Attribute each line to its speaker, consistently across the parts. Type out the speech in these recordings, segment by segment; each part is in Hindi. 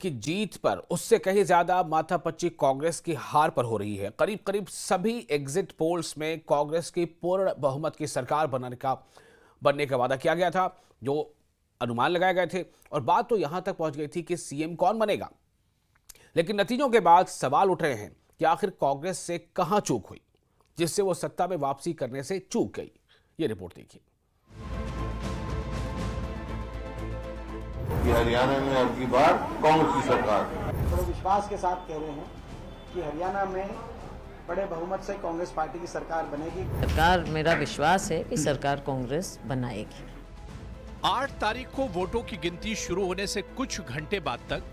Speaker 1: की जीत पर उससे कहीं ज्यादा माथापच्ची कांग्रेस की हार पर हो रही है। करीब करीब सभी एग्जिट पोल्स में कांग्रेस की पूर्ण बहुमत की सरकार बनने का वादा किया गया था, जो अनुमान लगाए गए थे, और बात तो यहां तक पहुंच गई थी कि सीएम कौन बनेगा। लेकिन नतीजों के बाद सवाल उठ रहे हैं कि आखिर कांग्रेस से कहां चूक हुई जिससे वो सत्ता में वापसी करने से चूक गई। ये रिपोर्ट देखिए।
Speaker 2: कि हरियाणा में अब की बार कांग्रेस की सरकार।
Speaker 3: बड़े विश्वास के साथ कह रहे हैं कि हरियाणा में बड़े बहुमत से कांग्रेस पार्टी की सरकार बनेगी।
Speaker 4: सरकार, मेरा विश्वास है कि सरकार कांग्रेस बनाएगी।
Speaker 5: 8 तारीख को वोटों की गिनती शुरू होने से कुछ घंटे बाद तक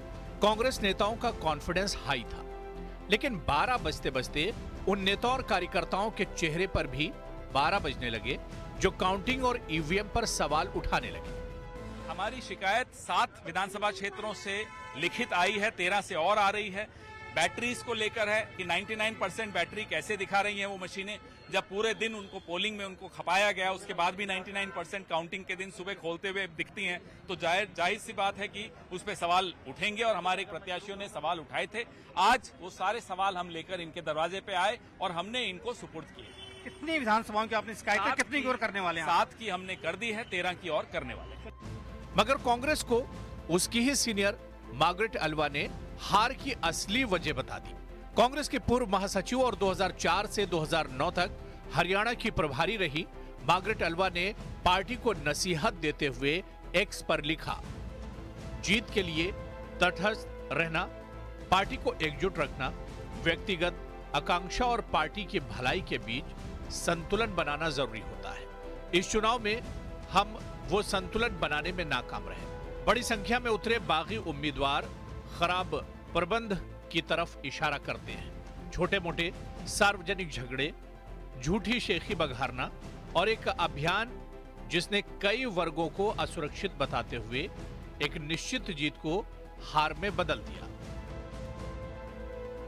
Speaker 5: कांग्रेस नेताओं का कॉन्फिडेंस हाई था, लेकिन 12 बजते बजते उन नेताओं और कार्यकर्ताओं के चेहरे पर भी 12 बजने लगे, जो काउंटिंग और ईवीएम पर सवाल उठाने लगे।
Speaker 6: हमारी शिकायत 7 विधानसभा क्षेत्रों से लिखित आई है, 13 से और आ रही है। बैटरीज को लेकर है कि 99% बैटरी कैसे दिखा रही हैं वो मशीनें, जब पूरे दिन उनको पोलिंग में उनको खपाया गया, उसके बाद भी 99% काउंटिंग के दिन सुबह खोलते हुए दिखती हैं, तो जाहिर सी बात है कि उस पर सवाल उठेंगे। और हमारे प्रत्याशियों ने सवाल उठाए थे। आज वो सारे सवाल हम लेकर इनके दरवाजे पे आए और हमने इनको सुपुर्द किए।
Speaker 7: कितनी विधानसभाओं की आपने शिकायतें कितनी की ओर करने वाले हैं?
Speaker 6: 7 की हमने कर दी है, 13 की और करने वाले हैं।
Speaker 5: मगर कांग्रेस को उसकी ही सीनियर मार्गरेट अल्वा ने हार की असली वजह बता दी। कांग्रेस के पूर्व महासचिव और 2004 से 2009 तक हरियाणा की प्रभारी रही मार्गरेट अल्वा ने पार्टी को नसीहत देते हुए एक्स पर लिखा, जीत के लिए तटस्थ रहना, पार्टी को एकजुट रखना, व्यक्तिगत आकांक्षा और पार्टी की भलाई के बीच संतुलन बनाना जरूरी होता है। इस चुनाव में हम वो संतुलन बनाने में नाकाम रहे। बड़ी संख्या में उतरे बागी उम्मीदवार खराब प्रबंध की तरफ इशारा करते हैं। छोटे मोटे सार्वजनिक झगड़े, झूठी शेखी बघारना और एक अभियान जिसने कई वर्गों को असुरक्षित बताते हुए एक निश्चित जीत को हार में बदल दिया।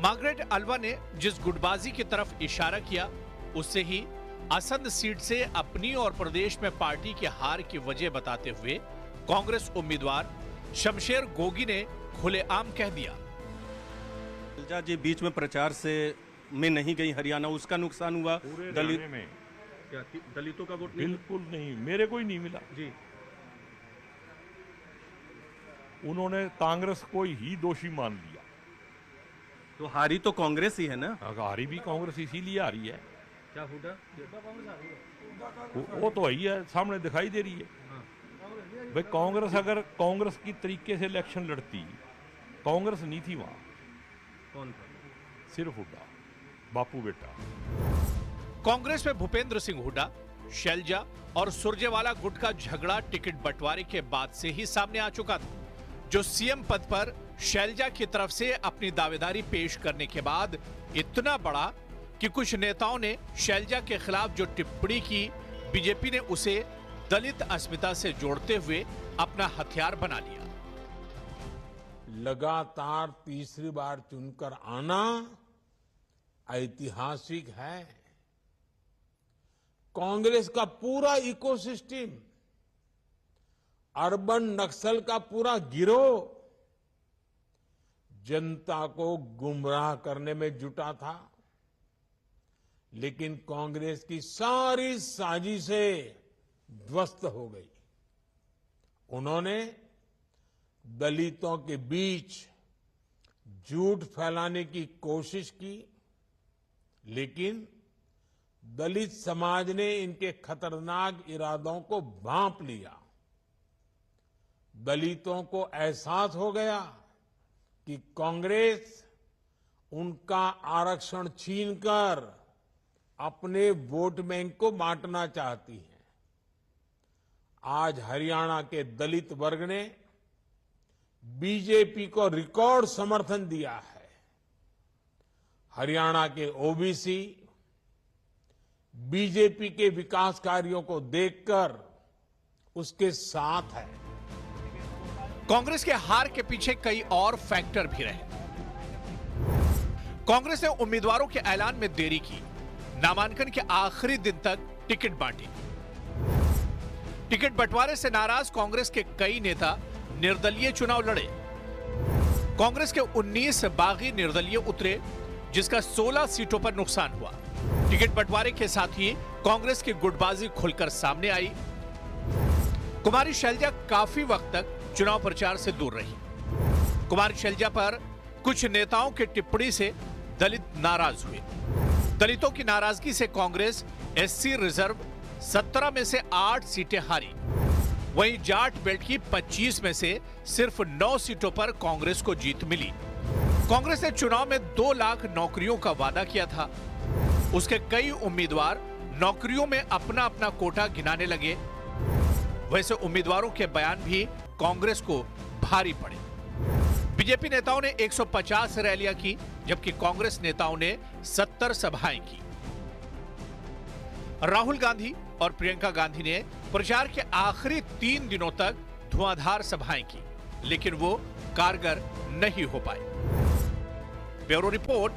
Speaker 5: मार्गरेट अल्वा ने जिस गुटबाजी की तरफ इशारा किया, उससे ही असंध सीट से अपनी और प्रदेश में पार्टी की हार की वजह बताते हुए कांग्रेस उम्मीदवार शमशेर गोगी ने खुलेआम कह दिया,
Speaker 7: शैलजा जी बीच में प्रचार से में नहीं गई हरियाणा, उसका नुकसान हुआ। दलितों का वोट
Speaker 8: बिल्कुल नहीं, मेरे को ही नहीं मिला
Speaker 7: जी।
Speaker 8: उन्होंने कांग्रेस को ही दोषी मान लिया।
Speaker 7: तो हारी तो कांग्रेस ही है ना?
Speaker 8: हारी भी कांग्रेस इसीलिए हारी है।
Speaker 7: क्या हुडा?
Speaker 8: वो तो वही है, सामने दिखाई दे रही है। भाई कांग्रेस अगर कांग्रेस की तरीके से इलेक्शन लड़ती, कांग्रेस नहीं थी वहां।
Speaker 7: कौन था?
Speaker 8: सिर्फ हुड्डा, बापू बेटा।
Speaker 5: कांग्रेस में भूपेंद्र सिंह हुड्डा, शैलजा और सुरजेवाला गुट का झगड़ा टिकट बंटवारे के बाद से ही सामने आ चुका था, जो सीएम पद पर शैलजा की तरफ से अपनी दावेदारी पेश करने के बाद इतना बड़ा कि कुछ नेताओं ने शैलजा के खिलाफ जो टिप्पणी की, बीजेपी ने उसे दलित अस्मिता से जोड़ते हुए अपना हथियार बना लिया।
Speaker 9: लगातार तीसरी बार चुनकर आना ऐतिहासिक है। कांग्रेस का पूरा इकोसिस्टम, अर्बन नक्सल का पूरा गिरोह जनता को गुमराह करने में जुटा था, लेकिन कांग्रेस की सारी साजिशें ध्वस्त हो गई। उन्होंने दलितों के बीच झूठ फैलाने की कोशिश की, लेकिन दलित समाज ने इनके खतरनाक इरादों को भांप लिया। दलितों को एहसास हो गया कि कांग्रेस उनका आरक्षण छीनकर अपने वोट बैंक को बांटना चाहती है। आज हरियाणा के दलित वर्ग ने बीजेपी को रिकॉर्ड समर्थन दिया है। हरियाणा के ओबीसी बीजेपी के विकास कार्यों को देखकर उसके साथ है।
Speaker 5: कांग्रेस के हार के पीछे कई और फैक्टर भी रहे। कांग्रेस ने उम्मीदवारों के ऐलान में देरी की, नामांकन के आखिरी दिन तक टिकट बांटी। टिकट बंटवारे से नाराज कांग्रेस के कई नेता निर्दलीय चुनाव लड़े। कांग्रेस के 19 बागी निर्दलीय उतरे, जिसका 16 सीटों पर नुकसान हुआ। टिकट बंटवारे के साथ ही कांग्रेस की गुटबाजी खुलकर सामने आई। कुमारी शैलजा काफी वक्त तक चुनाव प्रचार से दूर रही। कुमारी शैलजा पर कुछ नेताओं की टिप्पणी से दलित नाराज हुए। दलितों की नाराजगी से कांग्रेस एससी रिजर्व 17 में से 8 सीटें हारी। वहीं जाट बेल्ट की 25 में से सिर्फ 9 सीटों पर कांग्रेस को जीत मिली। कांग्रेस ने चुनाव में 2 लाख नौकरियों का वादा किया था। उसके कई उम्मीदवार नौकरियों में अपना अपना कोटा गिनाने लगे। वैसे उम्मीदवारों के बयान भी कांग्रेस को भारी पड़े। बीजेपी नेताओं ने 150 रैलियां की, जबकि कांग्रेस नेताओं ने 70 सभाएं की। राहुल गांधी और प्रियंका गांधी ने प्रचार के आखिरी 3 दिनों तक धुआंधार सभाएं की, लेकिन वो कारगर नहीं हो पाए। Bureau report,